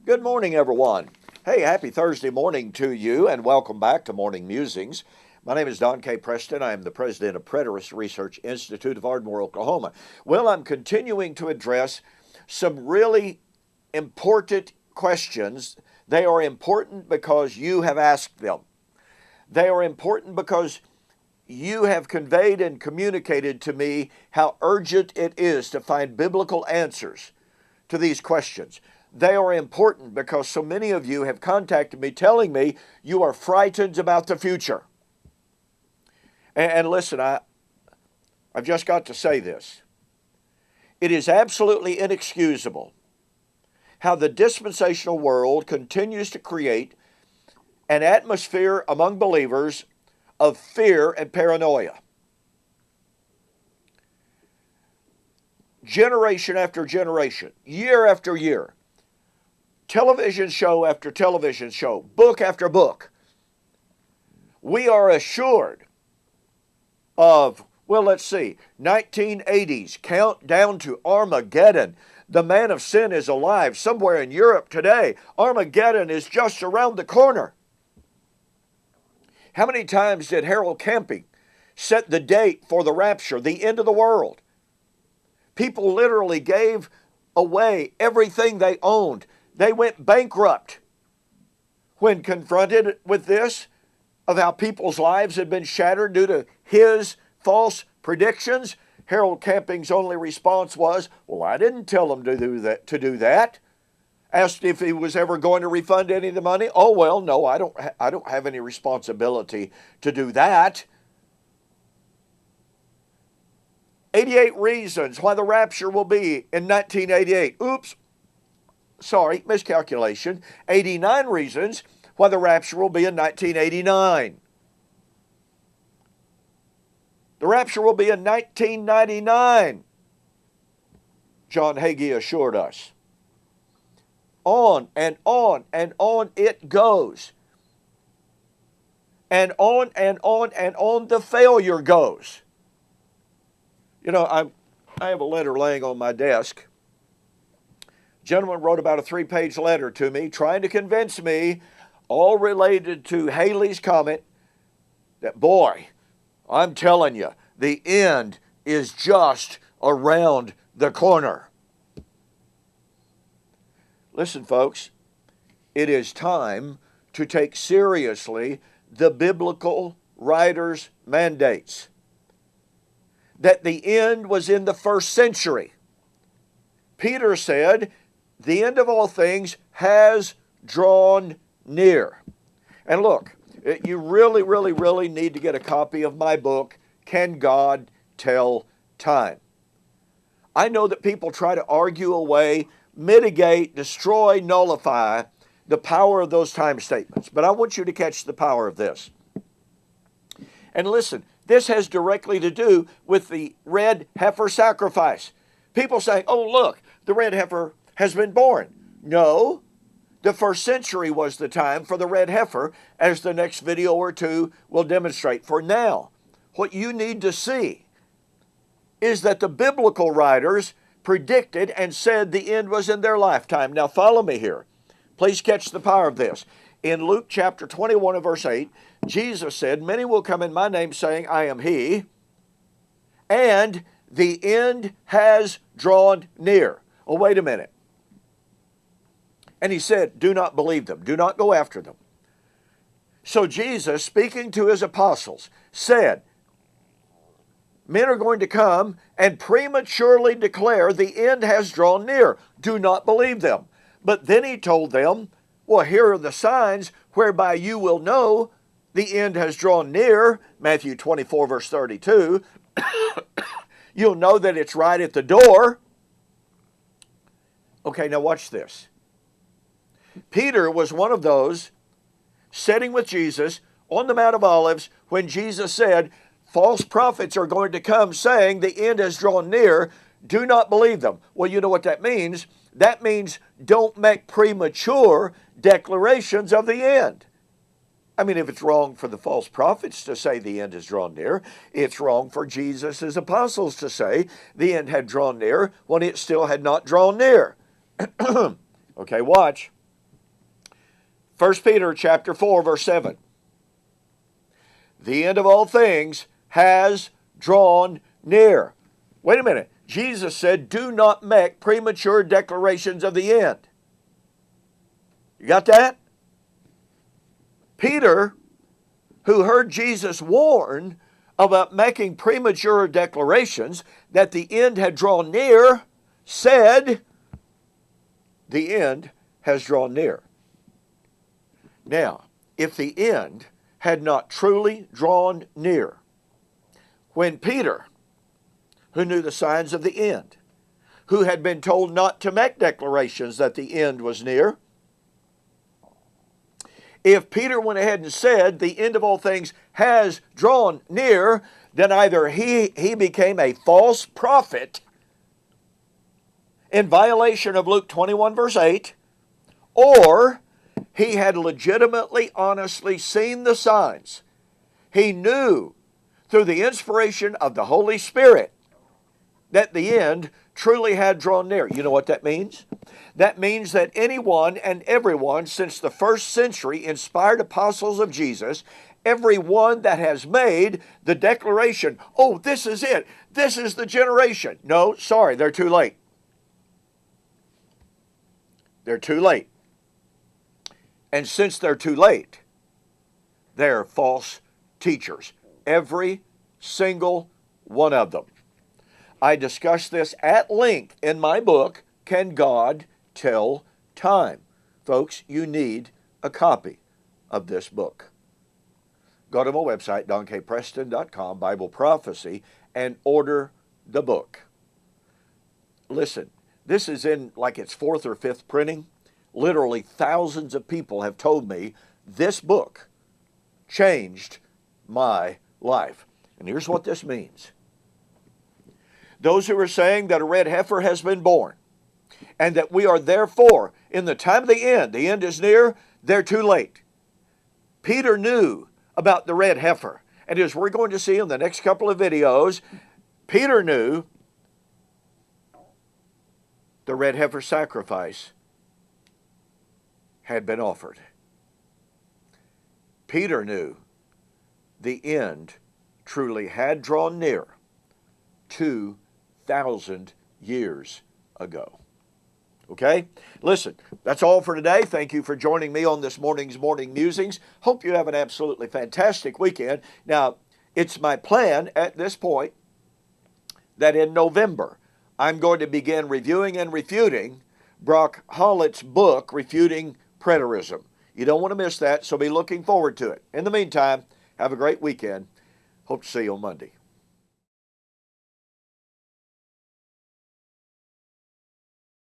Good morning, everyone. Hey, happy Thursday morning to you, and welcome back to Morning Musings. My name is Don K. Preston. I am the president of Preterist Research Institute of Ardmore, Oklahoma. Well, I'm continuing to address some really important questions. They are important because you have asked them. They are important because you have conveyed and communicated to me how urgent it is to find biblical answers to these questions. They are important because so many of you have contacted me telling me you are frightened about the future. And listen, I've just got to say this. It is absolutely inexcusable how the dispensational world continues to create an atmosphere among believers of fear and paranoia. Generation after generation, year after year, television show after television show, book after book, we are assured of, 1980s, countdown to Armageddon. The man of sin is alive somewhere in Europe today. Armageddon is just around the corner. How many times did Harold Camping set the date for the rapture, the end of the world? People literally gave away everything they owned. They went bankrupt when confronted with this, of how people's lives had been shattered due to his false predictions. Harold Camping's only response was, "Well, I didn't tell them to do that." Asked if he was ever going to refund any of the money. "Oh, well, no, I don't have any responsibility to do that." 88 reasons why the rapture will be in 1988. Oops. Sorry, miscalculation. 89 reasons why the rapture will be in 1989. The rapture will be in 1999, John Hagee assured us. On and on and on it goes. And on and on and on the failure goes. You know, I have a letter laying on my desk. A gentleman wrote about a 3-page letter to me trying to convince me, all related to Haley's comment, that, boy, I'm telling you, the end is just around the corner. Listen, folks, it is time to take seriously the biblical writers' mandates. That the end was in the first century. Peter said, the end of all things has drawn near. And look, you really, really, really need to get a copy of my book, Can God Tell Time? I know that people try to argue away, mitigate, destroy, nullify the power of those time statements. But I want you to catch the power of this. And listen, this has directly to do with the red heifer sacrifice. People saying, "Oh, look, the red heifer has been born." No, the first century was the time for the red heifer, as the next video or two will demonstrate. For now, what you need to see is that the biblical writers predicted and said the end was in their lifetime. Now follow me here. Please catch the power of this. In Luke chapter 21 and verse 8, Jesus said, "Many will come in my name saying, I am he, and the end has drawn near." Oh, wait a minute. And he said, do not believe them. Do not go after them. So Jesus, speaking to his apostles, said, men are going to come and prematurely declare the end has drawn near. Do not believe them. But then he told them, well, here are the signs whereby you will know the end has drawn near. Matthew 24, verse 32. You'll know that it's right at the door. Okay, now watch this. Peter was one of those sitting with Jesus on the Mount of Olives when Jesus said, false prophets are going to come saying the end has drawn near. Do not believe them. Well, you know what that means. That means don't make premature declarations of the end. I mean, if it's wrong for the false prophets to say the end has drawn near, it's wrong for Jesus' apostles to say the end had drawn near when it still had not drawn near. Okay, watch. 1 Peter chapter 4, verse 7. The end of all things has drawn near. Wait a minute. Jesus said, do not make premature declarations of the end. You got that? Peter, who heard Jesus warn about making premature declarations that the end had drawn near, said, the end has drawn near. Now, if the end had not truly drawn near, when Peter, who knew the signs of the end, who had been told not to make declarations that the end was near, if Peter went ahead and said the end of all things has drawn near, then either he became a false prophet in violation of Luke 21 verse 8, or he had legitimately, honestly seen the signs. He knew through the inspiration of the Holy Spirit that the end truly had drawn near. You know what that means? That means that anyone and everyone since the first century inspired apostles of Jesus, everyone that has made the declaration, oh, this is it, this is the generation. No, sorry, they're too late. They're too late. And since they're too late, they're false teachers. Every single one of them. I discuss this at length in my book, Can God Tell Time? Folks, you need a copy of this book. Go to my website, donkpreston.com, Bible Prophecy, and order the book. Listen, this is in like its 4th or 5th printing. Literally thousands of people have told me this book changed my life. And here's what this means. Those who are saying that a red heifer has been born and that we are therefore in the time of the end is near, they're too late. Peter knew about the red heifer. And as we're going to see in the next couple of videos, Peter knew the red heifer sacrifice had been offered. Peter knew the end truly had drawn near 2,000 years ago. Okay? Listen, that's all for today. Thank you for joining me on this morning's Morning Musings. Hope you have an absolutely fantastic weekend. Now, it's my plan at this point that in November, I'm going to begin reviewing and refuting Brock Hollett's book, Refuting Preterism. You don't want to miss that, so be looking forward to it. In the meantime, have a great weekend. Hope to see you on Monday.